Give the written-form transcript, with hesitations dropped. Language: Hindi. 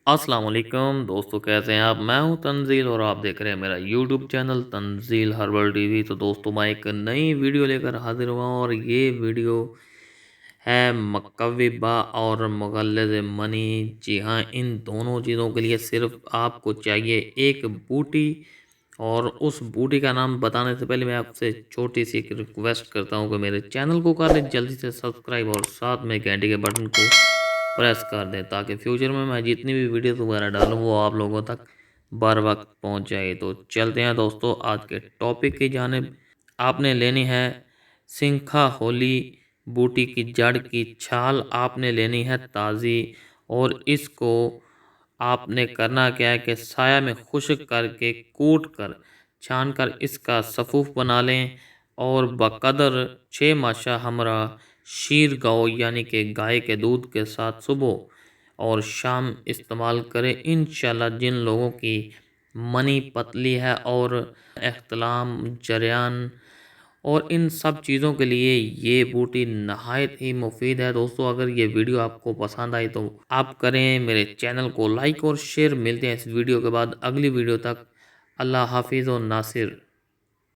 अस्सलाम वालेकुम दोस्तों, कैसे हैं आप। मैं हूं तंजील और आप देख रहे हैं मेरा YouTube channel Tanzeel herbal TV. तो दोस्तों, मैं एक नई वीडियो लेकर हाजिर हुआ हूं और ये वीडियो है मकविबा और मुगल्लिज़ मनी। जी हाँ, इन दोनों चीज़ों के लिए सिर्फ आपको चाहिए एक बूटी। और उस बूटी का नाम बताने से पहले मैं आपसे छोटी सी एक रिक्वेस्ट करता हूँ कि मेरे चैनल को कर लें जल्दी से सब्सक्राइब और साथ में घंटे के बटन को प्रेस कर दें ताकि फ्यूचर में मैं जितनी भी वीडियोस वगैरह डालूँ वो आप लोगों तक बर वक्त पहुँच जाए। तो चलते हैं दोस्तों आज के टॉपिक की जानिब। आपने लेनी है सिंखा होली बूटी की जड़ की छाल, आपने लेनी है ताज़ी। और इसको आपने करना क्या है कि साया में खुश्क करके कूट कर छान कर इसका सफ़ूफ बना लें। और बकदर 6 माशा हमरा शीर गाओ यानी कि गाय के दूध के साथ सुबह और शाम इस्तेमाल करें। इंशाल्लाह जिन लोगों की मनी पतली है और एहतलाम जरियान और इन सब चीज़ों के लिए ये बूटी नहायत ही मुफीद है। दोस्तों, अगर ये वीडियो आपको पसंद आई तो आप करें मेरे चैनल को लाइक और शेयर। मिलते हैं इस वीडियो के बाद अगली वीडियो तक। अल्लाह हाफिज़ और नासिर।